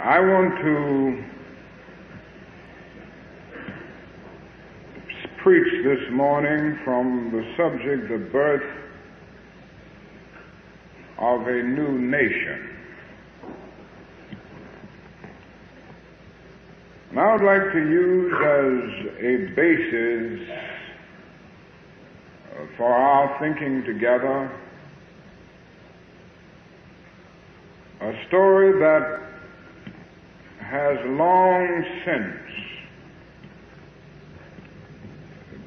I want to preach this morning from the subject, the birth of a new nation. And I would like to use as a basis for our thinking together a story that has long since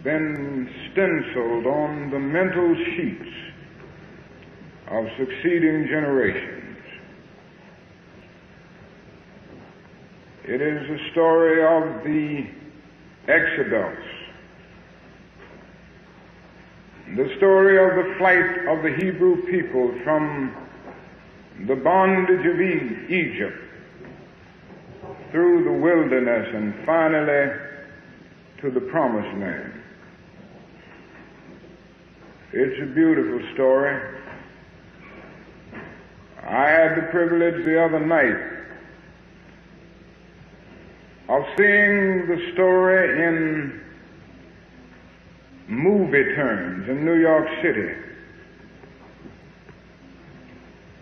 been stenciled on the mental sheets of succeeding generations. It is a story of the Exodus, the story of the flight of the Hebrew people from the bondage of Egypt through the wilderness and finally to the promised land. It's a beautiful story. I had the privilege the other night of seeing the story in movie terms in New York City,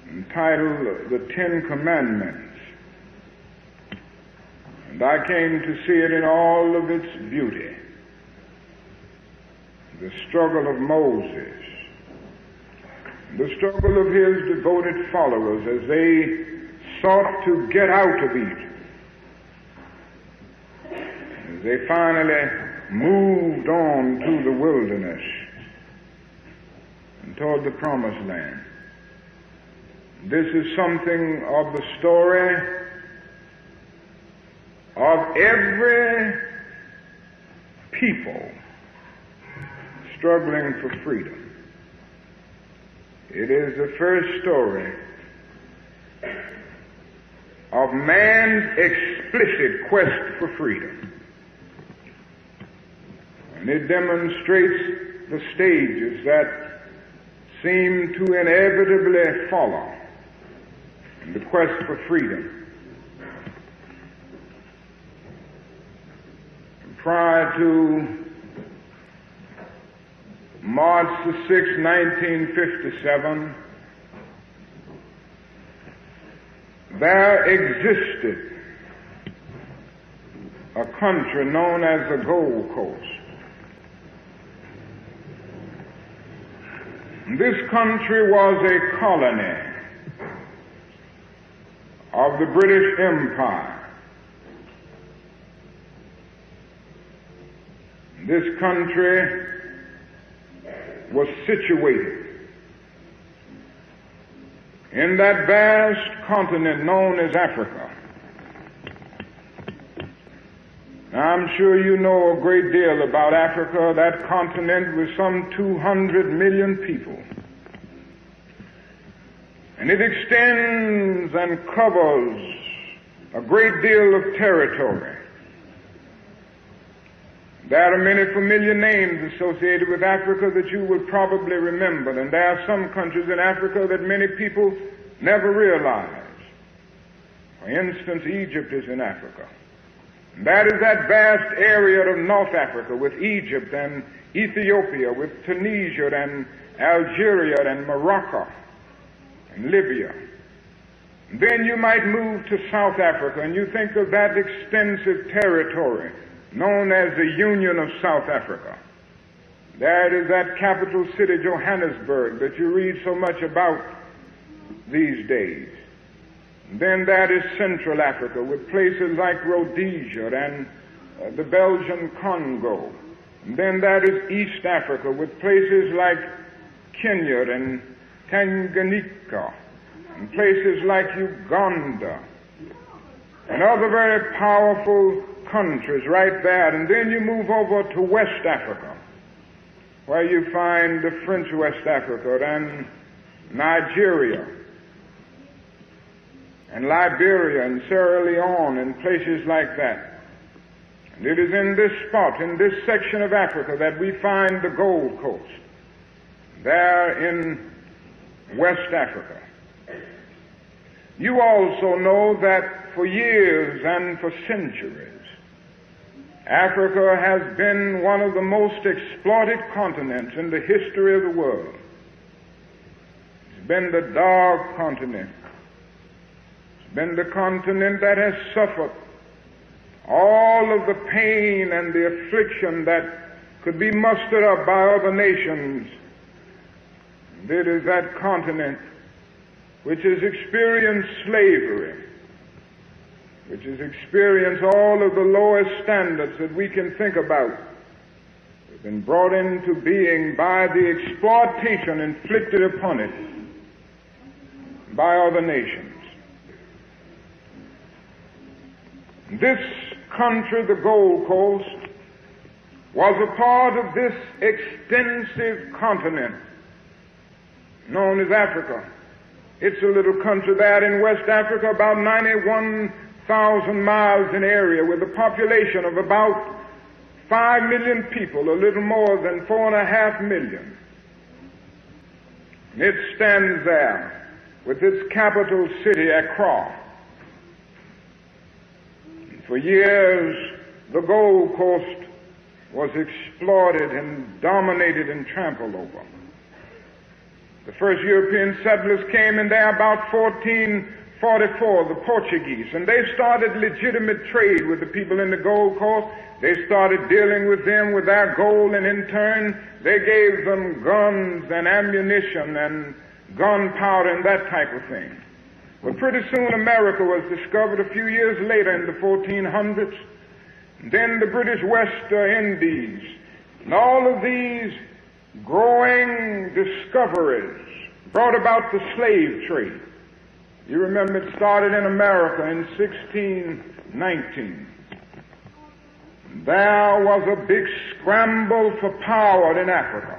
entitled The Ten Commandments. And I came to see it in all of its beauty. The struggle of Moses, the struggle of his devoted followers as they sought to get out of Egypt, as they finally moved on to the wilderness and toward the promised land. This is something of the story of every people struggling for freedom. It is the first story of man's explicit quest for freedom. And it demonstrates the stages that seem to inevitably follow in the quest for freedom. Prior to March the 6th, 1957, there existed a country known as the Gold Coast. This country was a colony of the British Empire. This country was situated in that vast continent known as Africa. Now, I'm sure you know a great deal about Africa, that continent with some 200 million people. And it extends and covers a great deal of territory. There are many familiar names associated with Africa that you will probably remember, and there are some countries in Africa that many people never realize. For instance, Egypt is in Africa. And that is that vast area of North Africa with Egypt and Ethiopia, with Tunisia and Algeria and Morocco and Libya. And then you might move to South Africa and you think of that extensive territory known as the Union of South Africa. That is that capital city, Johannesburg, that you read so much about these days. Then that is Central Africa, with places like Rhodesia and the Belgian Congo. And then that is East Africa, with places like Kenya and Tanganyika, and places like Uganda, and other very powerful countries right there. And then you move over to West Africa, where you find the French West Africa and Nigeria and Liberia and Sierra Leone and places like that. And it is in this spot, in this section of Africa, that we find the Gold Coast, there in West Africa. You also know that for years and for centuries, Africa has been one of the most exploited continents in the history of the world. It's been the dark continent. It's been the continent that has suffered all of the pain and the affliction that could be mustered up by other nations. And it is that continent which has experienced slavery, which has experienced all of the lowest standards that we can think about, have been brought into being by the exploitation inflicted upon it by other nations. This country, the Gold Coast, was a part of this extensive continent known as Africa. It's a little country there in West Africa, about 91,000 miles in area, with a population of about 5 million people, a little more than 4.5 million. It stands there with its capital city, Accra. For years, the Gold Coast was exploited and dominated and trampled over. The first European settlers came in there about 1444, the Portuguese, and they started legitimate trade with the people in the Gold Coast. They started dealing with them with their gold, and in turn, they gave them guns and ammunition and gunpowder and that type of thing. But pretty soon America was discovered a few years later in the 1400s. And then the British West Indies. And all of these growing discoveries brought about the slave trade. You remember it started in America in 1619. There was a big scramble for power in Africa.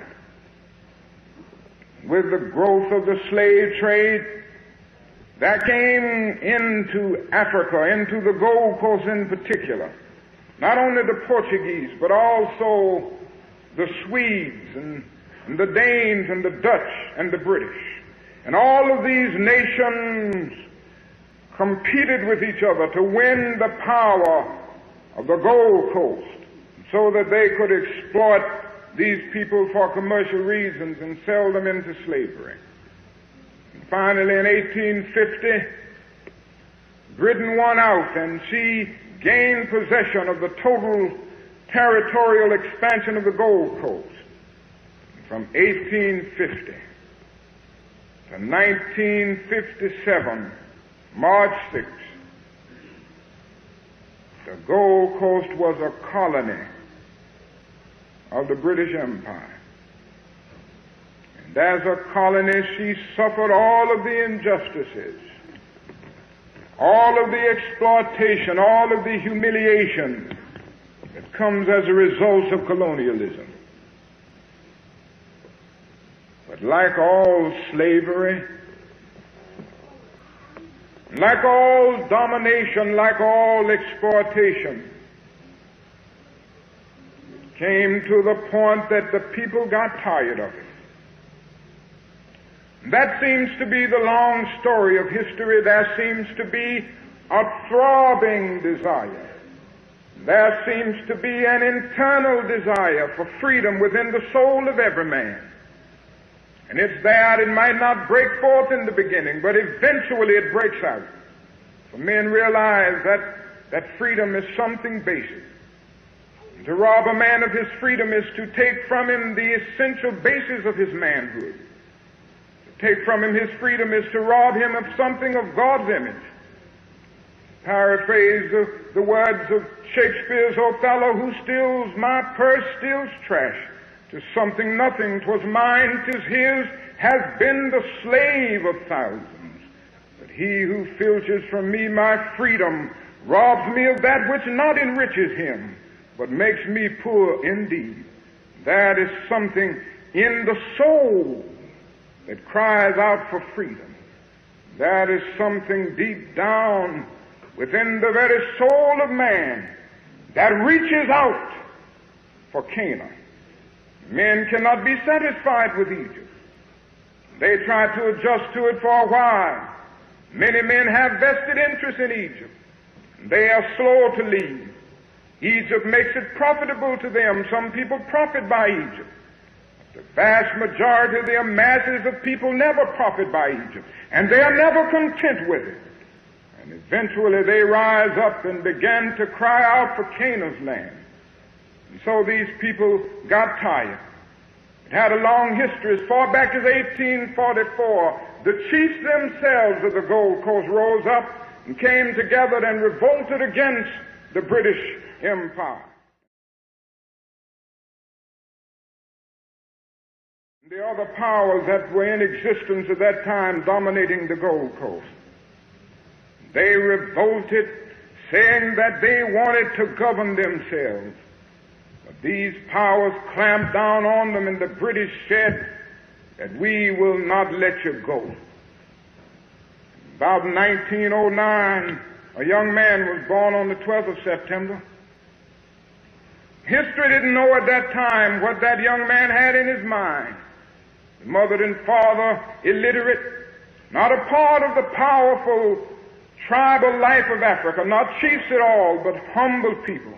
With the growth of the slave trade, there came into Africa, into the Gold Coast in particular, not only the Portuguese, but also the Swedes and the Danes and the Dutch and the British. And all of these nations competed with each other to win the power of the Gold Coast so that they could exploit these people for commercial reasons and sell them into slavery. And finally, in 1850, Britain won out, and she gained possession of the total territorial expansion of the Gold Coast. From 1850 to 1957, March 6th, the Gold Coast was a colony of the British Empire. And as a colony, she suffered all of the injustices, all of the exploitation, all of the humiliation that comes as a result of colonialism. But like all slavery, like all domination, like all exploitation, it came to the point that the people got tired of it. That seems to be the long story of history. There seems to be a throbbing desire. There seems to be an internal desire for freedom within the soul of every man. And it's there. It might not break forth in the beginning, but eventually it breaks out. For men realize that freedom is something basic. And to rob a man of his freedom is to take from him the essential basis of his manhood. To take from him his freedom is to rob him of something of God's image. Paraphrase the words of Shakespeare's Othello, who steals my purse steals trash. To something nothing, 'twas mine, 'tis his, has been the slave of thousands. But he who filches from me my freedom robs me of that which not enriches him, but makes me poor indeed. That is something in the soul that cries out for freedom. That is something deep down within the very soul of man that reaches out for Canaan. Men cannot be satisfied with Egypt. They try to adjust to it for a while, Many men have vested interest in Egypt. They are slow to leave. Egypt makes it profitable to them. Some people profit by Egypt. The vast majority of the masses of people never profit by Egypt, and they are never content with it. And eventually they rise up and begin to cry out for Canaan's land. And so these people got tired. It had a long history. As far back as 1844, the chiefs themselves of the Gold Coast rose up and came together and revolted against the British Empire. The other powers that were in existence at that time dominating the Gold Coast, they revolted, saying that they wanted to govern themselves. But these powers clamped down on them, and the British said that we will not let you go. About 1909, a young man was born on the 12th of September. History didn't know at that time what that young man had in his mind. The mother and father, illiterate, not a part of the powerful tribal life of Africa, not chiefs at all, but humble people.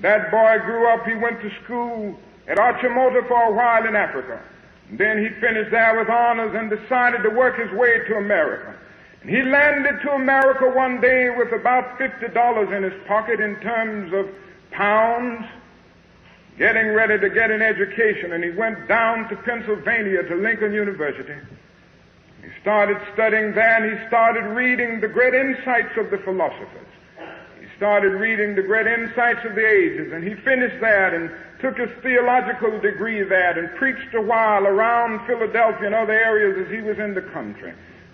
That boy grew up, he went to school at Achimota for a while in Africa. And then he finished there with honors and decided to work his way to America. And he landed to America one day with about $50 in his pocket in terms of pounds, getting ready to get an education. And he went down to Pennsylvania to Lincoln University. He started studying there, and he started reading the great insights of the philosophers. He started reading the great insights of the ages, and he finished that and took his theological degree there and preached a while around Philadelphia and other areas as he was in the country.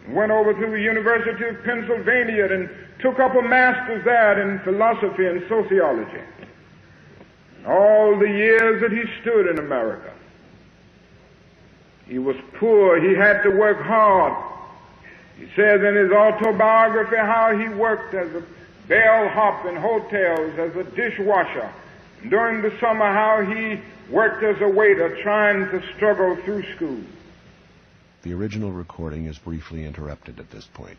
Went over to the University of Pennsylvania and took up a master's there in philosophy and sociology. All the years that he stood in America, he was poor. He had to work hard. He says in his autobiography how he worked as a bellhop in hotels, as a dishwasher. During the summer, how he worked as a waiter, trying to struggle through school. The original recording is briefly interrupted at this point.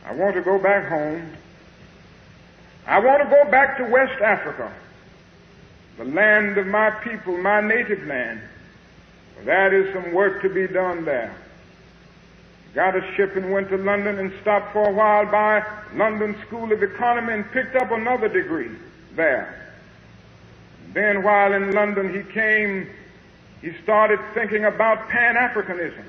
I want to go back home. I want to go back to West Africa, the land of my people, my native land. That is some work to be done there. Got a ship and went to London and stopped for a while by London School of Economy and picked up another degree there. Then while in London he started thinking about Pan-Africanism,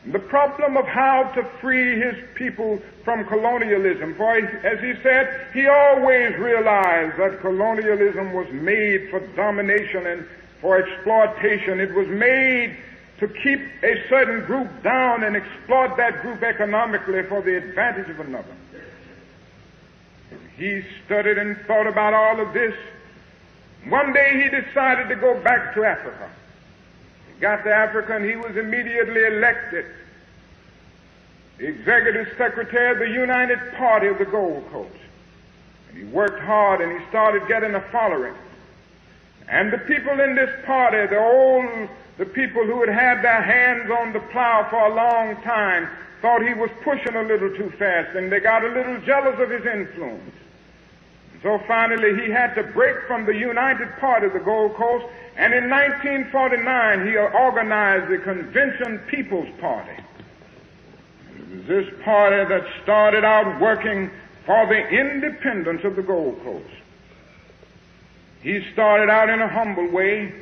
the problem of how to free his people from colonialism. For as he said, he always realized that colonialism was made for domination and for exploitation. It was made to keep a certain group down and exploit that group economically for the advantage of another. He studied and thought about all of this. One day he decided to go back to Africa. He got to Africa and he was immediately elected the executive secretary of the United Party of the Gold Coast. And he worked hard and he started getting a following. And the people in this party, the people who had had their hands on the plow for a long time, thought he was pushing a little too fast, and they got a little jealous of his influence. So finally he had to break from the United Party of the Gold Coast, and in 1949 he organized the Convention People's Party. It was this party that started out working for the independence of the Gold Coast. He started out in a humble way,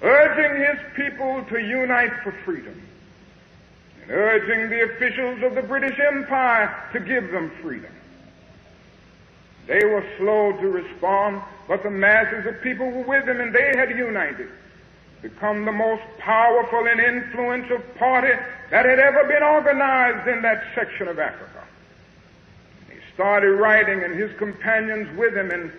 urging his people to unite for freedom, and urging the officials of the British Empire to give them freedom. They were slow to respond, but the masses of people were with him, and they had united, become the most powerful and influential party that had ever been organized in that section of Africa. He started writing, and his companions with him, and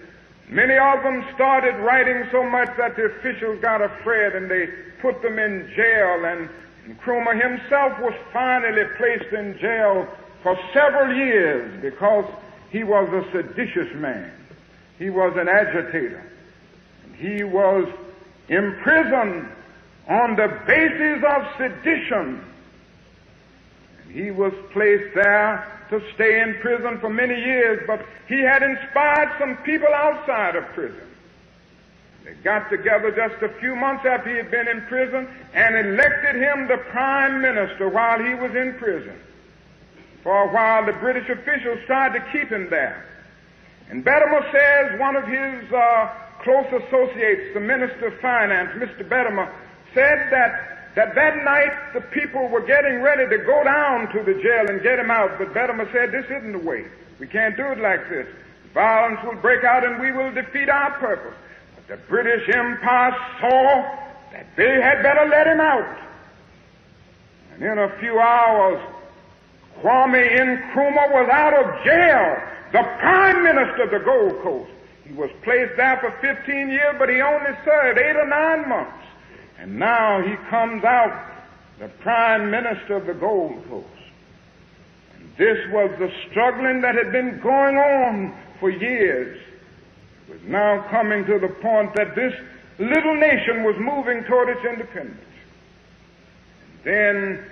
many of them started writing so much that the officials got afraid and they put them in jail, and Nkrumah himself was finally placed in jail for several years because he was a seditious man. He was an agitator. He was imprisoned on the basis of sedition. He was placed there to stay in prison for many years, but he had inspired some people outside of prison. They got together just a few months after he had been in prison and elected him the prime minister while he was in prison. For a while, the British officials tried to keep him there. And Bedimer says one of his close associates, the Minister of Finance, Mr. Bedimer, said that night the people were getting ready to go down to the jail and get him out. But Bedimer said, this isn't the way. We can't do it like this. Violence will break out and we will defeat our purpose. The British Empire saw that they had better let him out. And in a few hours, Kwame Nkrumah was out of jail, the Prime Minister of the Gold Coast. He was placed there for 15 years, but he only served 8 or 9 months. And now he comes out, the Prime Minister of the Gold Coast. And this was the struggling that had been going on for years. Was now coming to the point that this little nation was moving toward its independence. And then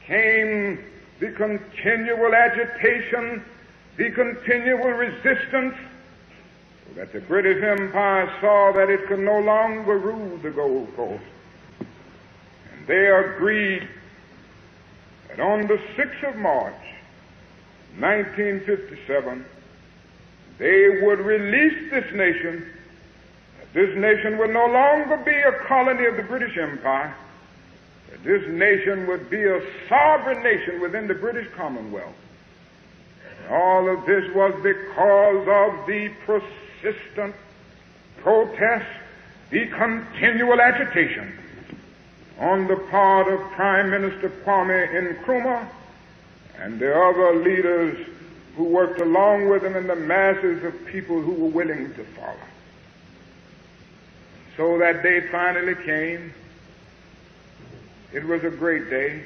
came the continual agitation, the continual resistance, so that the British Empire saw that it could no longer rule the Gold Coast. And they agreed that on the 6th of March, 1957, they would release this nation. This nation would no longer be a colony of the British Empire. That this nation would be a sovereign nation within the British Commonwealth. And all of this was because of the persistent protest, the continual agitation on the part of Prime Minister Kwame Nkrumah and the other leaders who worked along with him and the masses of people who were willing to follow. So that day finally came. It was a great day.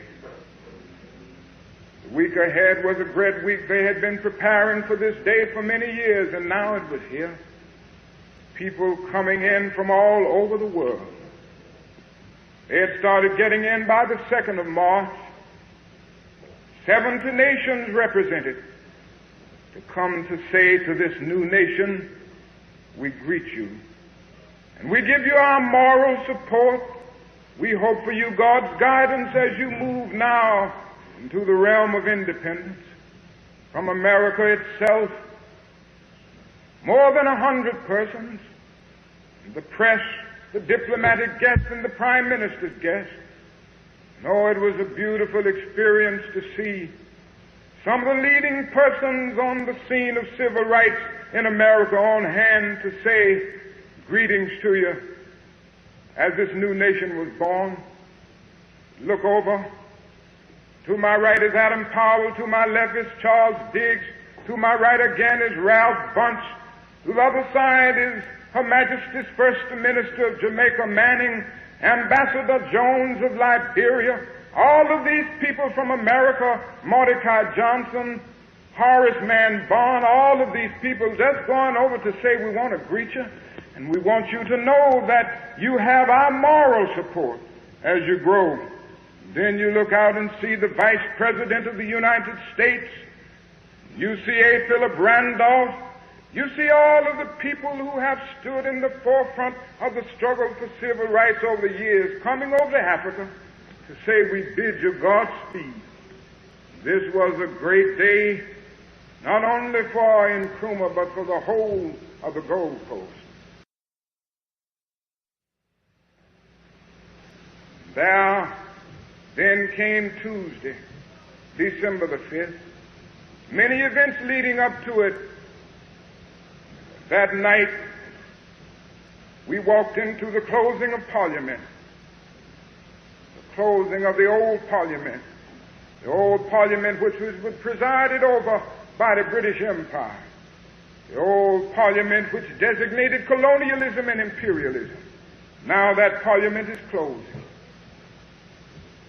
The week ahead was a great week. They had been preparing for this day for many years, and now it was here. People coming in from all over the world. They had started getting in by the 2nd of March. 70 nations represented to come to say to this new nation, we greet you. And we give you our moral support. We hope for you God's guidance as you move now into the realm of independence. From America itself, more than 100 persons, the press, the diplomatic guests, and the Prime Minister's guests. Oh, it was a beautiful experience to see some of the leading persons on the scene of civil rights in America on hand to say greetings to you as this new nation was born. Look over. To my right is Adam Powell. To my left is Charles Diggs. To my right again is Ralph Bunche. To the other side is Her Majesty's First Minister of Jamaica, Manning, Ambassador Jones of Liberia. All of these people from America, Mordecai Johnson, Horace Mann Bond, all of these people just going over to say we want to greet you, and we want you to know that you have our moral support as you grow. Then you look out and see the Vice President of the United States. You see A. Philip Randolph. You see all of the people who have stood in the forefront of the struggle for civil rights over the years, coming over to Africa to say we bid you Godspeed. This was a great day, not only for Nkrumah, but for the whole of the Gold Coast. There then came Tuesday, December the 5th. Many events leading up to it. That night, we walked into the closing of Parliament, the closing of the old Parliament, which was presided over by the British Empire, the old Parliament which designated colonialism and imperialism. Now that Parliament is closing.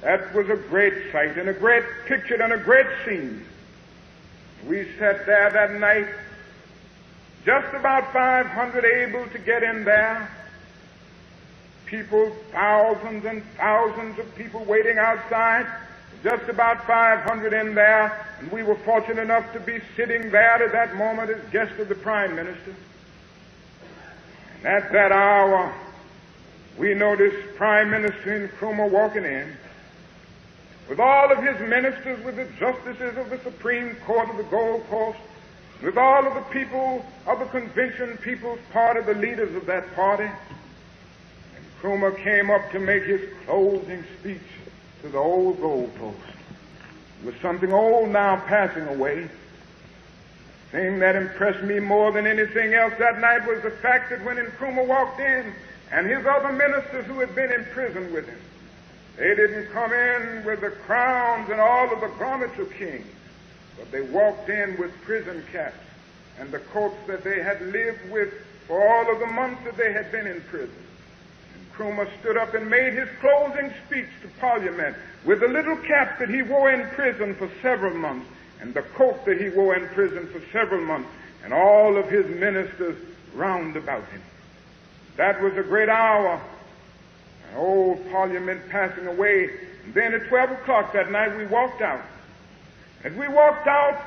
That was a great sight and a great picture and a great scene. We sat there that night, just about 500 able to get in there. People, thousands and thousands of people waiting outside. just about 500 in there, and we were fortunate enough to be sitting there at that moment as guests of the Prime Minister. And at that hour, we noticed Prime Minister Nkrumah walking in with all of his ministers, with the justices of the Supreme Court of the Gold Coast, with all of the people of the Convention People's Party, the leaders of that party. And Nkrumah came up to make his closing speech to the old Gold Coast. It was something old now passing away. The thing that impressed me more than anything else that night was the fact that when Nkrumah walked in, and his other ministers who had been in prison with him, they didn't come in with the crowns and all of the garments of kings, but they walked in with prison caps and the coats that they had lived with for all of the months that they had been in prison. And Nkrumah stood up and made his closing speech to Parliament with the little cap that he wore in prison for several months and the coat that he wore in prison for several months, and all of his ministers round about him. That was a great hour. An old Parliament passing away. And then at 12 o'clock that night we walked out. As we walked out,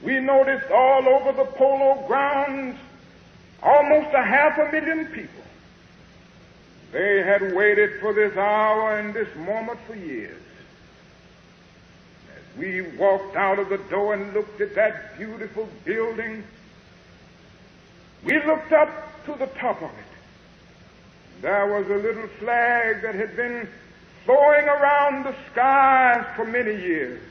we noticed all over the polo grounds almost 500,000 people. They had waited for this hour and this moment for years. As we walked out of the door and looked at that beautiful building, we looked up to the top of it. There was a little flag that had been flowing around the skies for many years.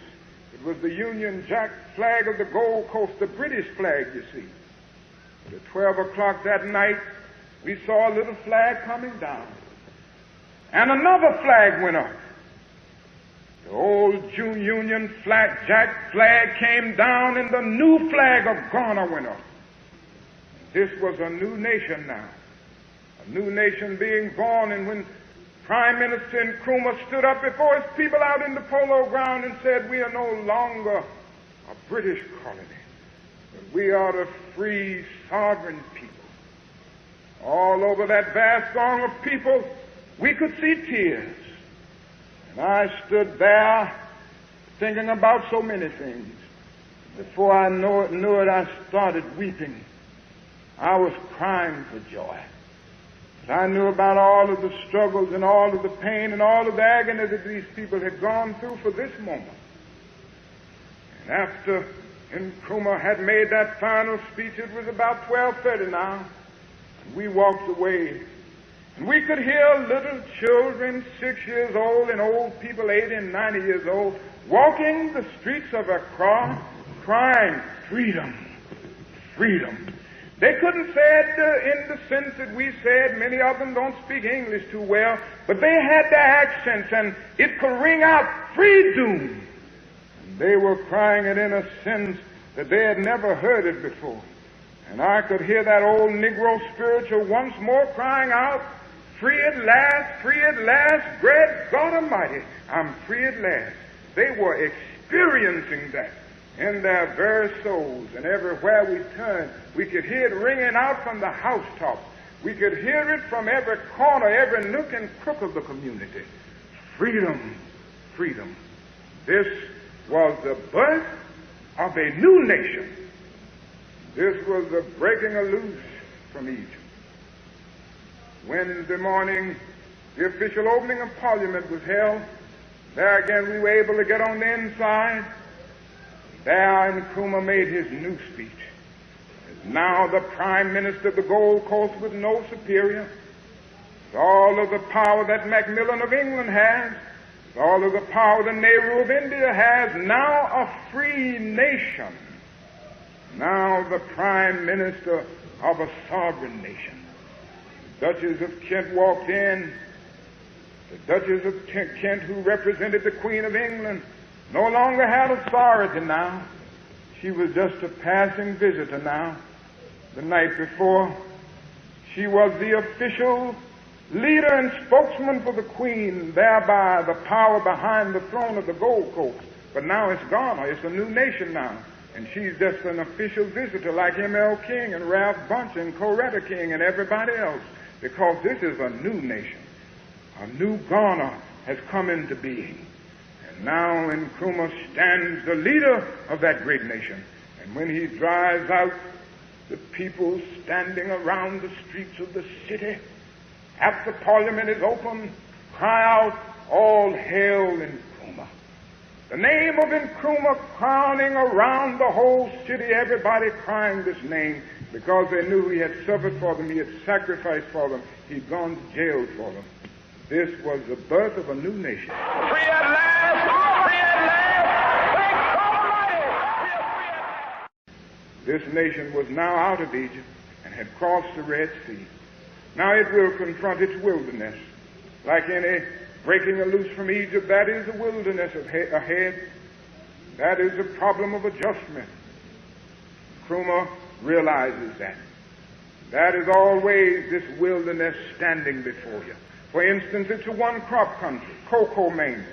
It was the Union Jack flag of the Gold Coast, the British flag, you see. But at 12 o'clock that night, we saw a little flag coming down. And another flag went up. The old Union Jack flag came down, and the new flag of Ghana went up. This was a new nation now. A new nation being born, and when Prime Minister Nkrumah stood up before his people out in the polo ground and said, we are no longer a British colony, but we are the free, sovereign people. All over that vast throng of people, we could see tears. And I stood there thinking about so many things. Before I knew it, I started weeping. I was crying for joy. I knew about all of the struggles and all of the pain and all of the agony that these people had gone through for this moment. And after Nkrumah had made that final speech, it was about 12:30 now, and we walked away. And we could hear little children, 6 years old, and old people 80 and 90 years old, walking the streets of Accra, crying, freedom, freedom. They couldn't say it in the sense that we said. Many of them don't speak English too well, but they had their accents, and it could ring out, freedom. And they were crying it in a sense that they had never heard it before. And I could hear that old Negro spiritual once more crying out, free at last, great God Almighty, I'm free at last. They were experiencing that in their very souls, and everywhere we turned, we could hear it ringing out from the housetops. We could hear it from every corner, every nook and crook of the community. Freedom, freedom. This was the birth of a new nation. This was the breaking loose from Egypt. Wednesday morning, the official opening of Parliament was held. There again we were able to get on the inside. There Nkrumah made his new speech. As now the Prime Minister of the Gold Coast with no superior, with all of the power that Macmillan of England has, with all of the power the Nehru of India has, now a free nation, now the Prime Minister of a sovereign nation. The Duchess of Kent walked in. The Duchess of Kent, who represented the Queen of England, no longer had authority now. She was just a passing visitor now. The night before, she was the official leader and spokesman for the Queen, thereby the power behind the throne of the Gold Coast. But now it's Ghana. It's a new nation now. And she's just an official visitor like M.L. King and Ralph Bunche and Coretta King and everybody else, because this is a new nation. A new Ghana has come into being. And now in Nkrumah stands the leader of that great nation. And when he drives out, the people standing around the streets of the city, after Parliament is open, cry out, "All hail Nkrumah." The name of Nkrumah crowning around the whole city, everybody crying this name because they knew he had suffered for them, he had sacrificed for them, he'd gone to jail for them. This was the birth of a new nation. Free at last! Free at last! Thank God Almighty! This nation was now out of Egypt and had crossed the Red Sea. Now it will confront its wilderness. Like any breaking loose from Egypt, that is a wilderness ahead. That is a problem of adjustment. Nkrumah realizes that. That is always this wilderness standing before you. For instance, it's a one-crop country, cocoa mainly.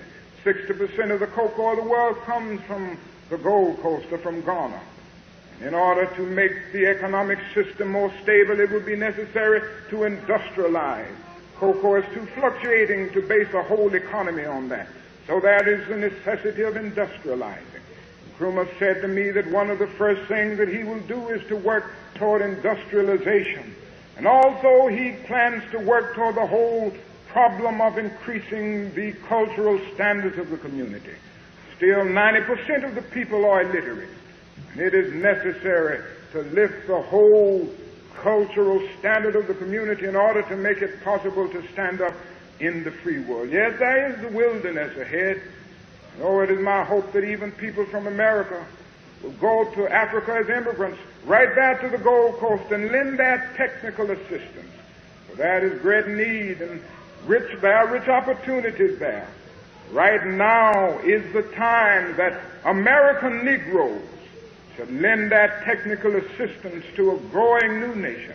60% of the cocoa of the world comes from the Gold Coast or from Ghana. In order to make the economic system more stable, it would be necessary to industrialize. Cocoa is too fluctuating to base a whole economy on that. So that is the necessity of industrializing. Nkrumah said to me that one of the first things that he will do is to work toward industrialization. And also he plans to work toward the whole problem of increasing the cultural standards of the community. Still, 90% of the people are illiterate. And it is necessary to lift the whole cultural standard of the community in order to make it possible to stand up in the free world. Yes, there is the wilderness ahead. Oh, it is my hope that even people from America will go to Africa as immigrants, right back to the Gold Coast, and lend their technical assistance. For that is great need, and there are rich opportunities there. Right now is the time that American Negroes should lend that technical assistance to a growing new nation.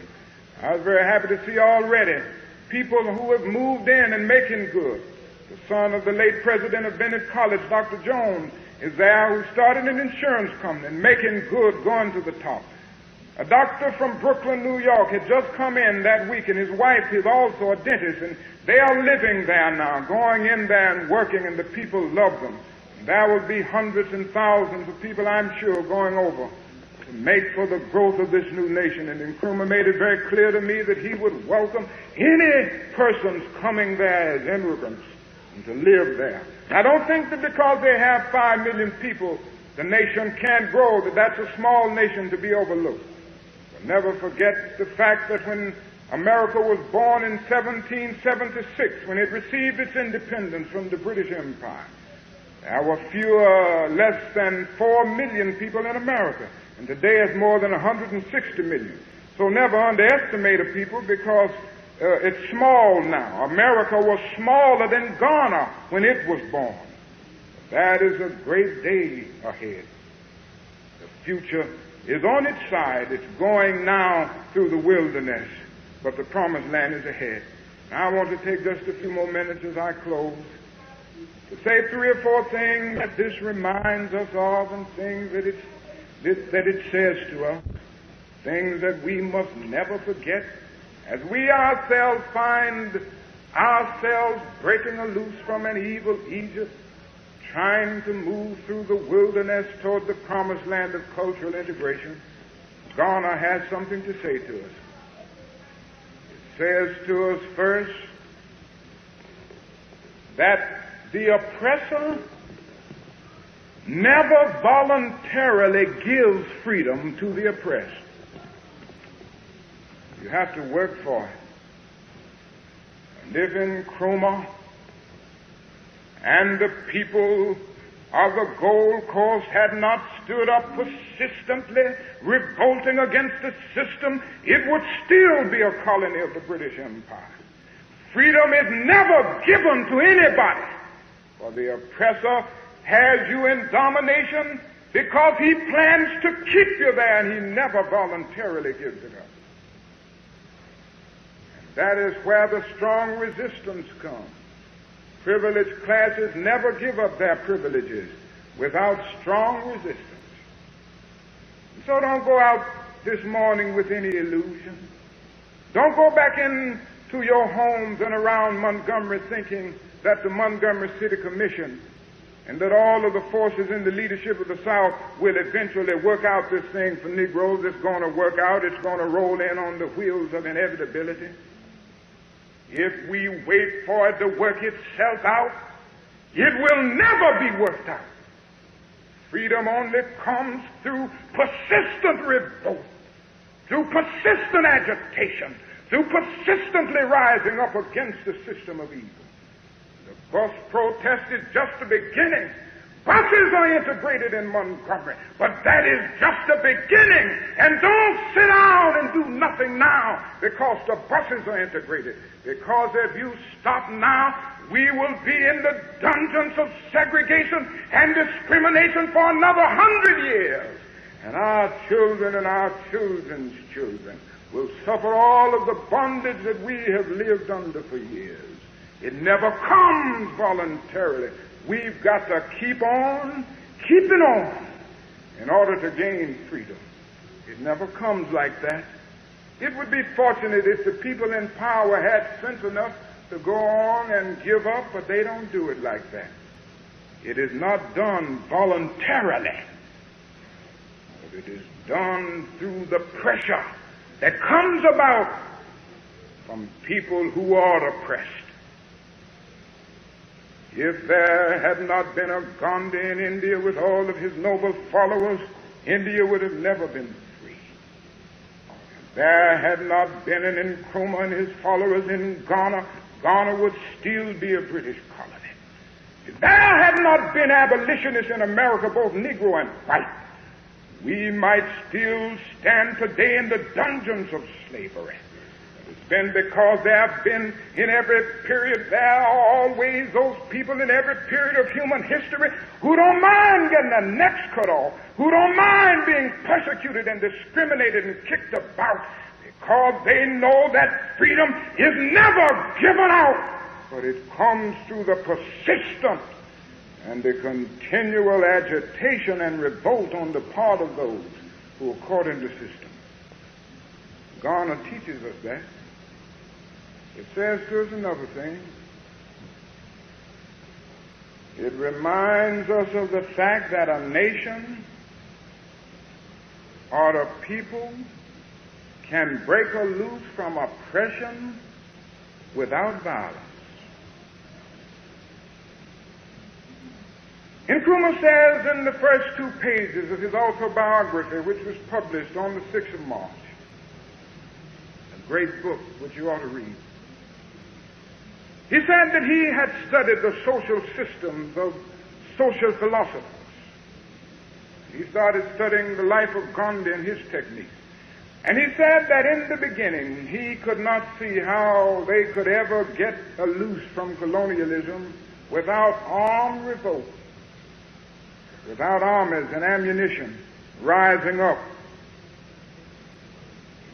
I was very happy to see already people who have moved in and making good. The son of the late president of Bennett College, Dr. Jones, is there, who started an insurance company and making good, going to the top. A doctor from Brooklyn, New York, had just come in that week, and his wife is also a dentist, and they are living there now, going in there and working, and the people love them. There will be hundreds and thousands of people, I'm sure, going over to make for the growth of this new nation. And Nkrumah made it very clear to me that he would welcome any persons coming there as immigrants and to live there. I don't think that because they have 5 million people, the nation can't grow, that that's a small nation to be overlooked. But never forget the fact that when America was born in 1776, when it received its independence from the British Empire, there were less than 4 million people in America, and today it's more than 160 million. So never underestimate a people because it's small now. America was smaller than Ghana when it was born. That is a great day ahead. The future is on its side. It's going now through the wilderness, but the promised land is ahead. Now I want to take just a few more minutes as I close to say 3 or 4 things that this reminds us of, and things that it says to us, things that we must never forget as we ourselves find ourselves breaking loose from an evil Egypt, trying to move through the wilderness toward the promised land of cultural integration. Ghana has something to say to us. It says to us first that the oppressor never voluntarily gives freedom to the oppressed. You have to work for it. And if Nkrumah and the people of the Gold Coast had not stood up persistently, revolting against the system, it would still be a colony of the British Empire. Freedom is never given to anybody, for the oppressor has you in domination because he plans to keep you there, and he never voluntarily gives it up. That is where the strong resistance comes. Privileged classes never give up their privileges without strong resistance. So don't go out this morning with any illusion. Don't go back into your homes and around Montgomery thinking that the Montgomery City Commission and that all of the forces in the leadership of the South will eventually work out this thing for Negroes. It's going to work out. It's going to roll in on the wheels of inevitability. If we wait for it to work itself out, it will never be worked out. Freedom only comes through persistent revolt, through persistent agitation, through persistently rising up against the system of evil. The bus protest is just the beginning. Buses are integrated in Montgomery, but that is just the beginning. And don't sit down and do nothing now because the buses are integrated. Because if you stop now, we will be in the dungeons of segregation and discrimination for another 100 years. And our children and our children's children will suffer all of the bondage that we have lived under for years. It never comes voluntarily. We've got to keep on keeping on in order to gain freedom. It never comes like that. It would be fortunate if the people in power had sense enough to go on and give up, but they don't do it like that. It is not done voluntarily, but it is done through the pressure that comes about from people who are oppressed. If there had not been a Gandhi in India with all of his noble followers, India would have never been free. If there had not been an Nkrumah and his followers in Ghana, Ghana would still be a British colony. If there had not been abolitionists in America, both Negro and white, we might still stand today in the dungeons of slavery. It's been because there have been in every period, there are always those people in every period of human history who don't mind getting their necks cut off, who don't mind being persecuted and discriminated and kicked about, because they know that freedom is never given out, but it comes through the persistent and the continual agitation and revolt on the part of those who are caught in the system. Garner teaches us that. It says to us another thing. It reminds us of the fact that a nation or a people can break or loose from oppression without violence. Nkrumah says in the first 2 pages of his autobiography, which was published on the 6th of March, a great book which you ought to read. He said that he had studied the social systems of social philosophers. He started studying the life of Gandhi and his techniques. And he said that in the beginning he could not see how they could ever get loose from colonialism without armed revolt, without armies and ammunition rising up.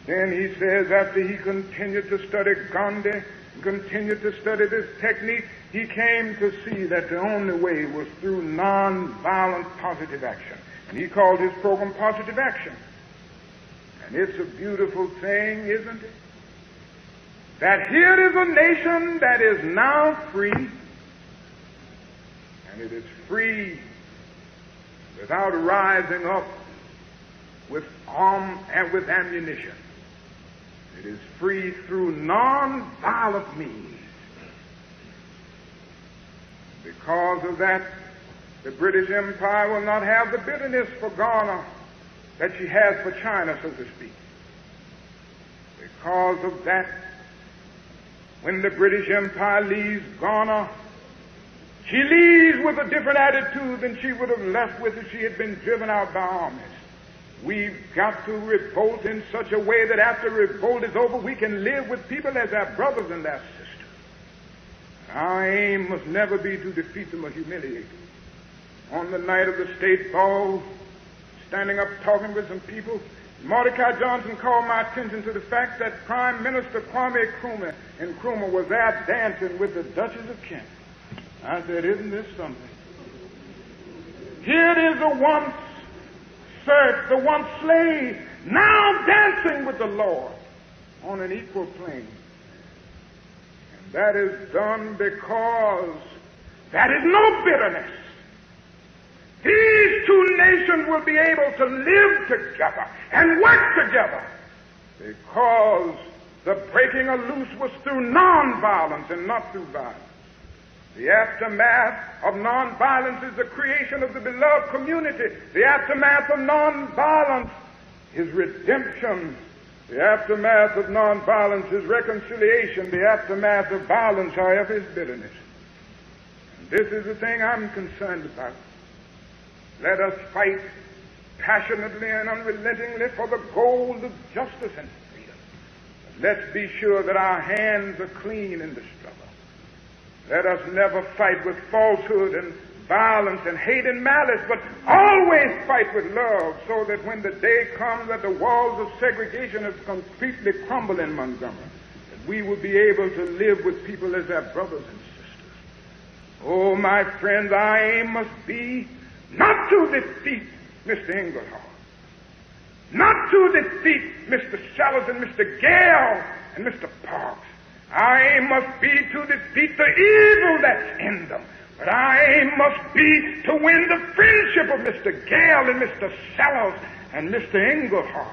Then he says, after he continued to study Gandhi, continued to study this technique, he came to see that the only way was through non-violent positive action. And he called his program Positive Action. And it's a beautiful thing, isn't it? That here is a nation that is now free, and it is free without rising up with arm and with ammunition. It is free through non-violent means. Because of that, the British Empire will not have the bitterness for Ghana that she has for China, so to speak. Because of that, when the British Empire leaves Ghana, she leaves with a different attitude than she would have left with if she had been driven out by armies. We've got to revolt in such a way that after revolt is over, we can live with people as our brothers and our sisters. Our aim must never be to defeat them or humiliate them. On the night of the state ball, standing up talking with some people, Mordecai Johnson called my attention to the fact that Prime Minister Kwame Nkrumah was there dancing with the Duchess of Kent. I said, isn't this something? Here it is, the once serf, the once slave, now dancing with the Lord on an equal plane. And that is done because that is no bitterness. these two nations will be able to live together and work together because the breaking of loose was through nonviolence and not through violence. The aftermath of nonviolence is the creation of the beloved community. The aftermath of nonviolence is redemption. The aftermath of nonviolence is reconciliation. The aftermath of violence, however, is bitterness. And this is the thing I'm concerned about. Let us fight passionately and unrelentingly for the goal of justice and freedom. But let's be sure that our hands are clean in the struggle. Let us never fight with falsehood and violence and hate and malice, but always fight with love, so that when the day comes that the walls of segregation have completely crumbled in Montgomery, that we will be able to live with people as their brothers and sisters. Oh, my friends, our aim must be not to defeat Mr. Engelhardt, not to defeat Mr. Sellers and Mr. Gale and Mr. Parks. Our aim must be to defeat the evil that's in them. But our aim must be to win the friendship of Mr. Gale and Mr. Sellers and Mr. Engelhardt.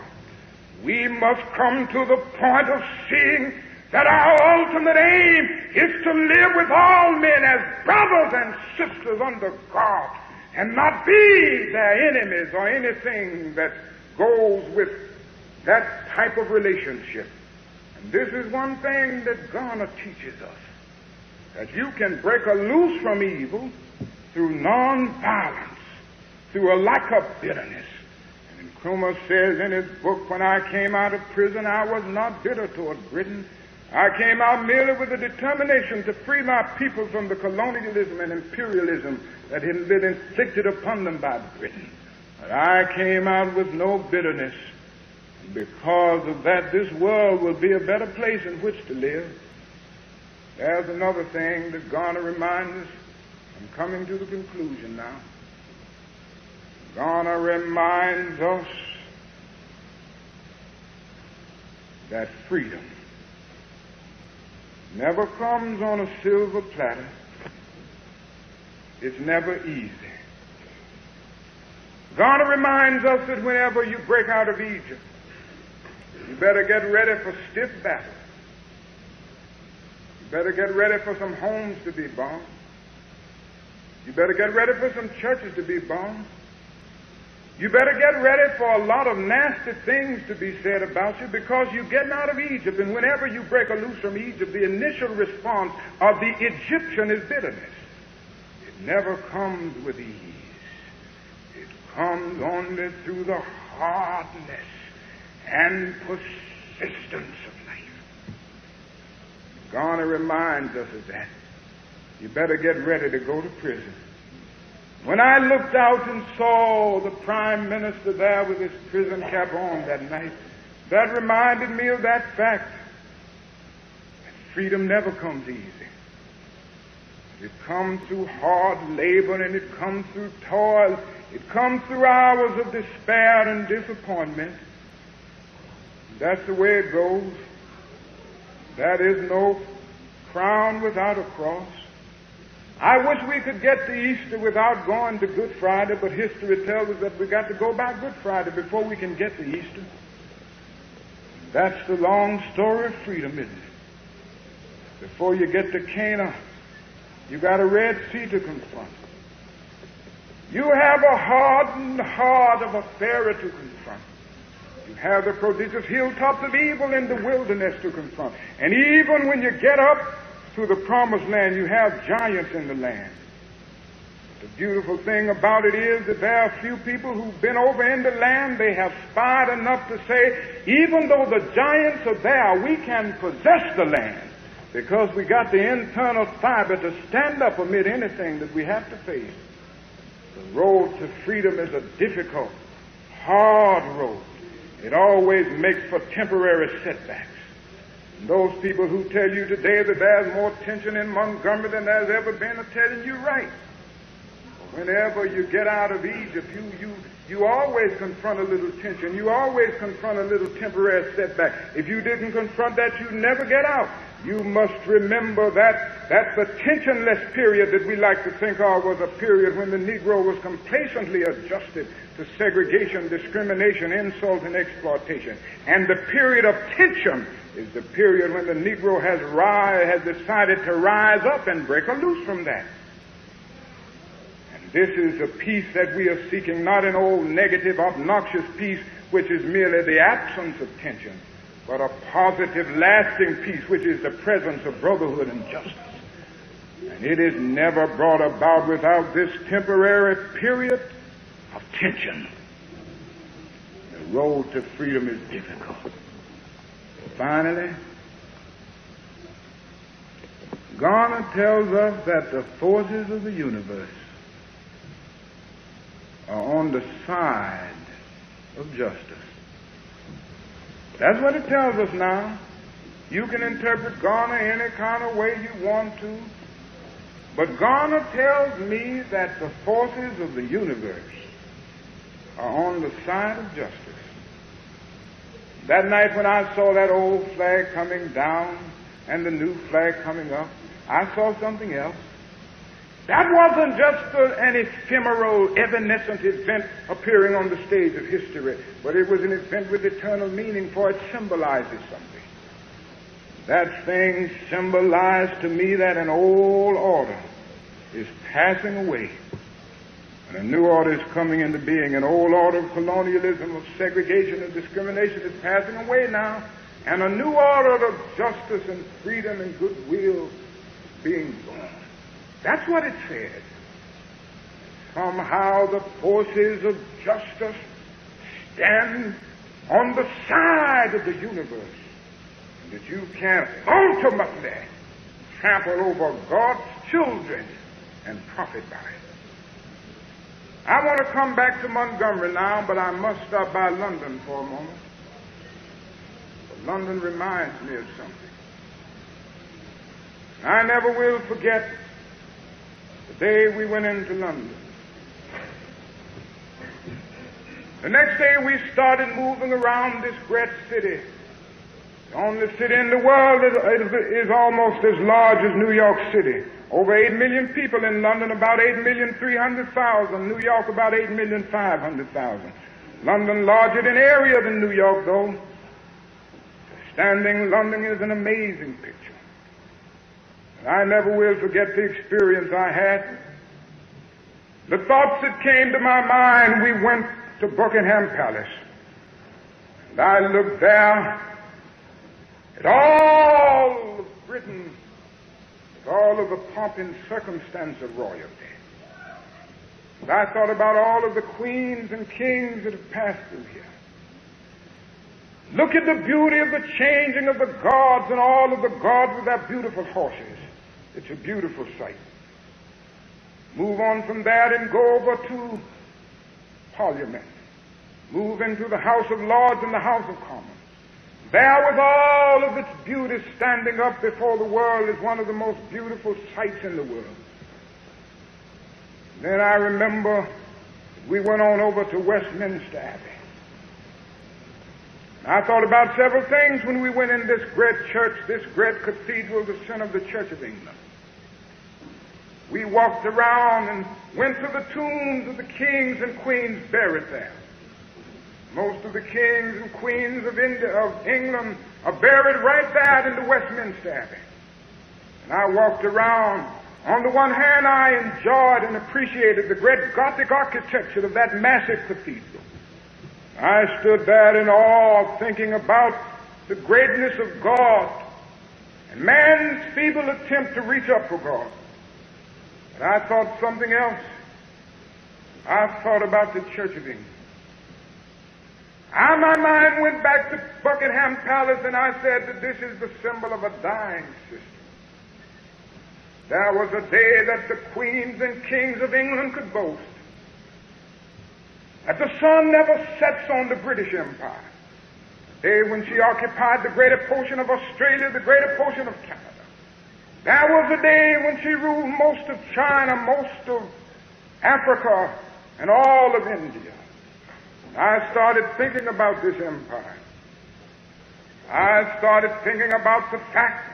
We must come to the point of seeing that our ultimate aim is to live with all men as brothers and sisters under God, and not be their enemies or anything that goes with that type of relationship. And this is one thing that Garner teaches us, that you can break a loose from evil through nonviolence, through a lack of bitterness. And Crumer says in his book, when I came out of prison, I was not bitter toward Britain. I came out merely with a determination to free my people from the colonialism and imperialism that had been inflicted upon them by Britain. But I came out with no bitterness. Because of that, this world will be a better place in which to live. There's another thing that Garner reminds us. I'm coming to the conclusion now. Garner reminds us that freedom never comes on a silver platter. It's never easy. Garner reminds us that whenever you break out of Egypt, you better get ready for stiff battle. You better get ready for some homes to be bombed. You better get ready for some churches to be bombed. You better get ready for a lot of nasty things to be said about you, because you're getting out of Egypt, and whenever you break a loose from Egypt, the initial response of the Egyptian is bitterness. It never comes with ease. It comes only through the hardness and persistence of life. Garner reminds us of that. You better get ready to go to prison. When I looked out and saw the Prime Minister there with his prison cap on that night, that reminded me of that fact. That freedom never comes easy. It comes through hard labor, and it comes through toil. It comes through hours of despair and disappointment. That's the way it goes. That is no crown without a cross. I wish we could get to Easter without going to Good Friday, but history tells us that we got to go by Good Friday before we can get to Easter. That's the long story of freedom, isn't it? Before you get to Cana, you got a Red Sea to confront. You have a hardened heart of a Pharaoh to confront. You have the prodigious hilltops of evil in the wilderness to confront. And even when you get up to the promised land, you have giants in the land. The beautiful thing about it is that there are few people who've been over in the land. They have spied enough to say, even though the giants are there, we can possess the land, because we got the internal fiber to stand up amid anything that we have to face. The road to freedom is a difficult, hard road. It always makes for temporary setbacks. And those people who tell you today that there's more tension in Montgomery than there's ever been are telling you right. Whenever you get out of Egypt, you always confront a little tension. You always confront a little temporary setback. If you didn't confront that, you'd never get out. you must remember that the tensionless period that we like to think of was a period when the Negro was complacently adjusted to segregation, discrimination, insult, and exploitation. And the period of tension is the period when the Negro has decided to rise up and break loose from that. And this is a peace that we are seeking, not an old negative, obnoxious peace, which is merely the absence of tension, but a positive, lasting peace, which is the presence of brotherhood and justice. And it is never brought about without this temporary period of tension. The road to freedom is difficult. Finally, Garner tells us that the forces of the universe are on the side of justice. That's what it tells us now. You can interpret Garner any kind of way you want to, but Garner tells me that the forces of the universe are on the side of justice. That night when I saw that old flag coming down and the new flag coming up, I saw something else. That wasn't just an ephemeral, evanescent event appearing on the stage of history, but it was an event with eternal meaning, for it symbolizes something. That thing symbolized to me that an old order is passing away, and a new order is coming into being. An old order of colonialism, of segregation and discrimination is passing away now, and a new order of justice and freedom and goodwill is being born. That's what it said. Somehow the forces of justice stand on the side of the universe, and that you can ultimately trample over God's children and profit by it. I want to come back to Montgomery now, but I must stop by London for a moment. But London reminds me of something. I never will forget the day we went into London. The next day we started moving around this great city. The only city in the world that is almost as large as New York City. Over 8 million people in London, about 8,300,000. New York, about 8,500,000. London larger in area than New York, though. Standing London is an amazing picture. And I never will forget the experience I had. The thoughts that came to my mind, we went to Buckingham Palace. And I looked there at all of Britain, at all of the pomp and circumstance of royalty. And I thought about all of the queens and kings that have passed through here. Look at the beauty of the changing of the guards and all of the guards with their beautiful horses. It's a beautiful sight. Move on from that and go over to Parliament. Move into the House of Lords and the House of Commons. There, with all of its beauty standing up before the world, is one of the most beautiful sights in the world. Then I remember we went on over to Westminster Abbey. I thought about several things when we went in this great church, this great cathedral, the center of the Church of England. We walked around and went to the tombs of the kings and queens buried there. Most of the kings and queens of England are buried right there in the Westminster Abbey. And I walked around. On the one hand, I enjoyed and appreciated the great Gothic architecture of that massive cathedral. I stood there in awe, thinking about the greatness of God and man's feeble attempt to reach up for God. But I thought something else. I thought about the Church of England. My mind went back to Buckingham Palace, and I said that this is the symbol of a dying system. There was a day that the queens and kings of England could boast that the sun never sets on the British Empire. The day when she occupied the greater portion of Australia, the greater portion of Canada. There was a day when she ruled most of China, most of Africa, and all of India. I started thinking about this empire. I started thinking about the fact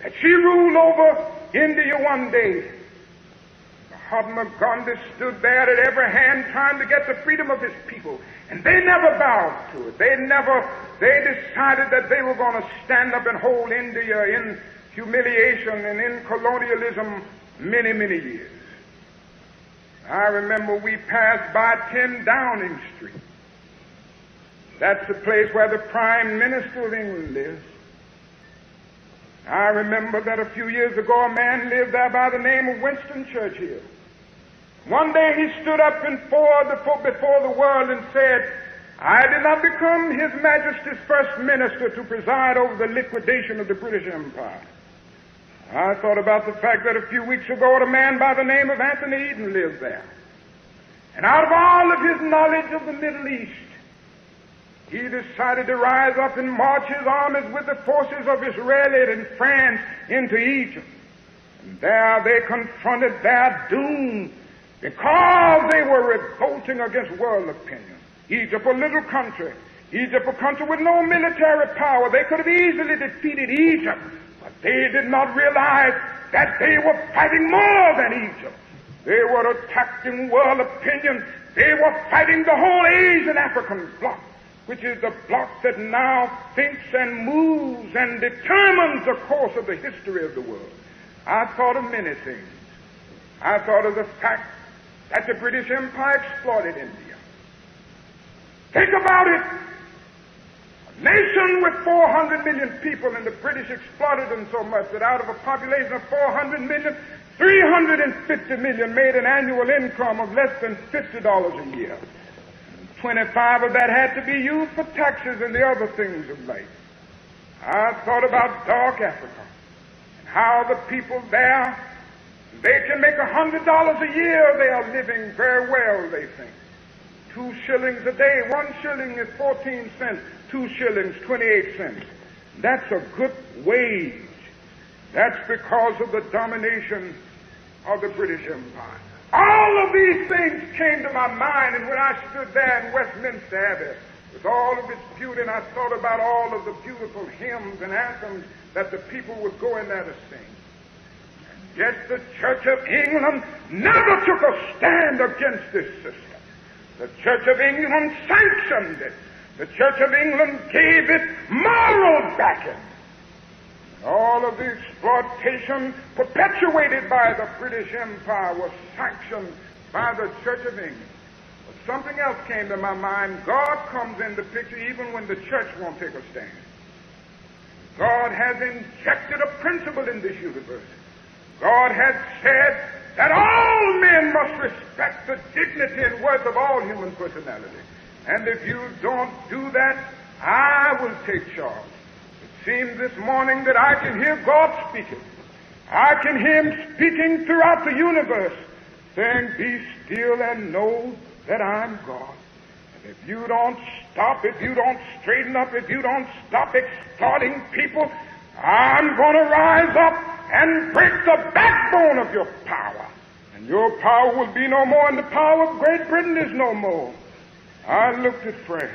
that she ruled over India one day. Mahatma Gandhi stood there at every hand trying to get the freedom of his people, and they never bowed to it. They decided that they were going to stand up and hold India in humiliation and in colonialism many, many years. I remember we passed by 10 Downing Street. That's the place where the Prime Minister of England lives. I remember that a few years ago a man lived there by the name of Winston Churchill. One day he stood up before the world and said, "I did not become His Majesty's first minister to preside over the liquidation of the British Empire." I thought about the fact that a few weeks ago a man by the name of Anthony Eden lived there. And out of all of his knowledge of the Middle East, he decided to rise up and march his armies with the forces of Israel and France into Egypt. And there they confronted their doom because they were revolting against world opinion. Egypt, a little country. Egypt, a country with no military power. They could have easily defeated Egypt, but they did not realize that they were fighting more than Egypt. They were attacking world opinion. They were fighting the whole Asian African bloc, which is the bloc that now thinks and moves and determines the course of the history of the world. I thought of many things. I thought of the fact that the British Empire exploited India. Think about it. A nation with 400 million people, and the British exploited them so much that out of a population of 400 million, 350 million made an annual income of less than $50 a year. 25 of that had to be used for taxes and the other things of life. I thought about dark Africa and how the people there, they can make $100 a year. They are living very well, they think. 2 shillings a day. 1 shilling is 14 cents. 2 shillings, 28 cents. That's a good wage. That's because of the domination of the British Empire. All of these things came to my mind, and when I stood there in Westminster Abbey with all of its beauty, and I thought about all of the beautiful hymns and anthems that the people would go in there to sing. And yet the Church of England never took a stand against this system. The Church of England sanctioned it. The Church of England gave it moral backing. All of the exploitation perpetuated by the British Empire was sanctioned by the Church of England. But something else came to my mind. God comes in the picture even when the church won't take a stand. God has injected a principle in this universe. God has said that all men must respect the dignity and worth of all human personality. And if you don't do that, I will take charge. Seems this morning that I can hear God speaking. I can hear Him speaking throughout the universe, saying, "Be still and know that I'm God." And if you don't stop, if you don't straighten up, if you don't stop exploiting people, I'm going to rise up and break the backbone of your power. And your power will be no more, and the power of Great Britain is no more. I looked at France.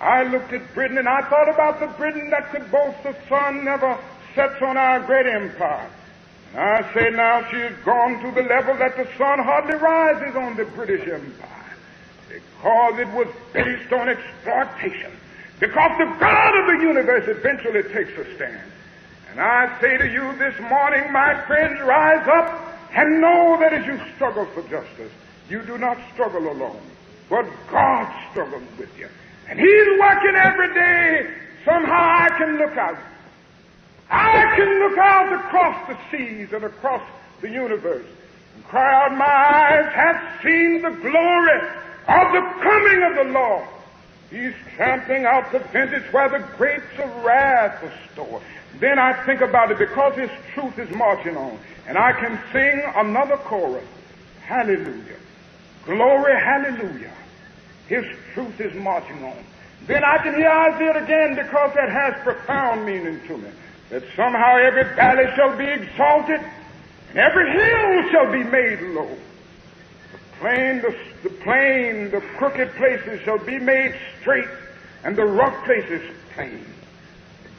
I looked at Britain, and I thought about the Britain that could boast the sun never sets on our great empire. And I say now she has gone to the level that the sun hardly rises on the British Empire because it was based on exploitation. Because the God of the universe eventually takes a stand. And I say to you this morning, my friends, rise up and know that as you struggle for justice, you do not struggle alone, but God struggles with you. And He's working every day. Somehow I can look out. I can look out across the seas and across the universe and cry out, my eyes have seen the glory of the coming of the Lord. He's trampling out the vintage where the grapes of wrath are stored. Then I think about it because His truth is marching on. And I can sing another chorus. Hallelujah. Glory, hallelujah. His truth is marching on. Then I can hear Isaiah again because that has profound meaning to me. That somehow every valley shall be exalted and every hill shall be made low. The plain, the crooked places shall be made straight and the rough places plain.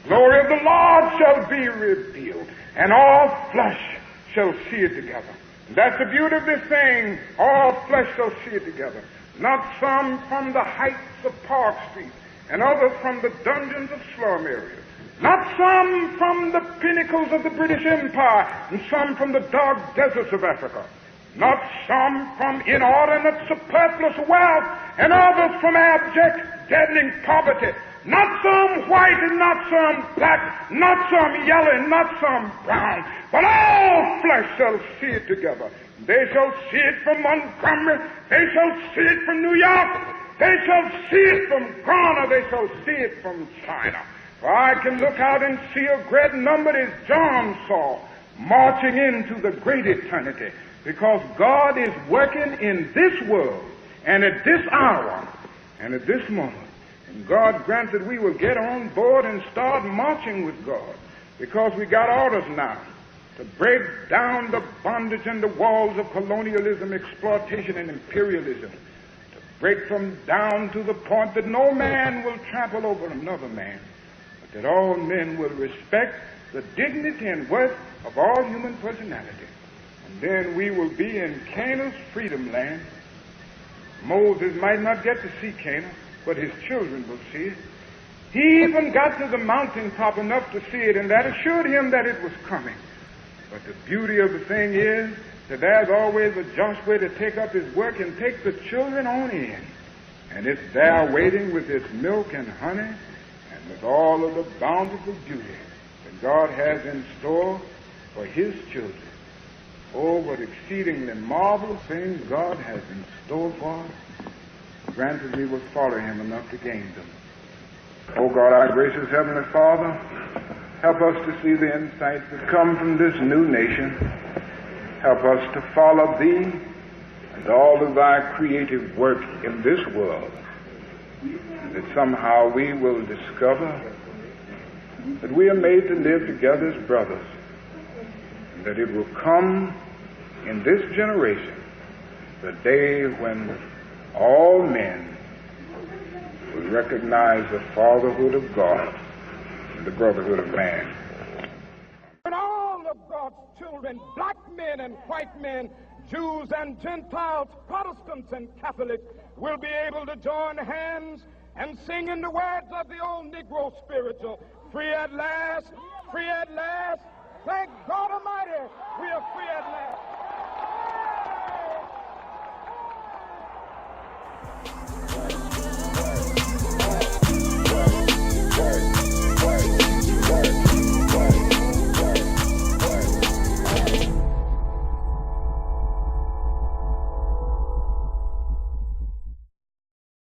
Glory of the Lord shall be revealed, and all flesh shall see it together. That's the beauty of this thing. All flesh shall see it together. Not some from the heights of Park Street, and others from the dungeons of slum areas. Not some from the pinnacles of the British Empire, and some from the dark deserts of Africa. Not some from inordinate superfluous wealth, and others from abject, deadening poverty. Not some white and not some black, not some yellow and not some brown, but all flesh shall see it together. They shall see it from Montgomery, they shall see it from New York, they shall see it from Ghana, they shall see it from China. For I can look out and see a great number, as John saw, marching into the great eternity, because God is working in this world and at this hour and at this moment. And God grants that we will get on board and start marching with God, because we got orders now to break down the bondage and the walls of colonialism, exploitation, and imperialism, to break them down to the point that no man will trample over another man, but that all men will respect the dignity and worth of all human personality. And then we will be in Canaan's freedom land. Moses might not get to see Canaan, but his children will see it. He even got to the mountaintop enough to see it, and that assured him that it was coming. But the beauty of the thing is that there's always a just way to take up his work and take the children on in. And it's there waiting with its milk and honey and with all of the bountiful beauty that God has in store for his children. Oh, what exceedingly marvelous things God has in store for us. Granted, we will follow him enough to gain them. Oh God, our gracious Heavenly Father, help us to see the insights that come from this new nation. Help us to follow thee and all of thy creative work in this world. That somehow we will discover that we are made to live together as brothers. And that it will come in this generation the day when all men will recognize the fatherhood of God and the brotherhood of man. And all of God's children, black men and white men, Jews and Gentiles, Protestants and Catholics, will be able to join hands and sing in the words of the old Negro spiritual, free at last, free at last. Thank God Almighty, we are free at last.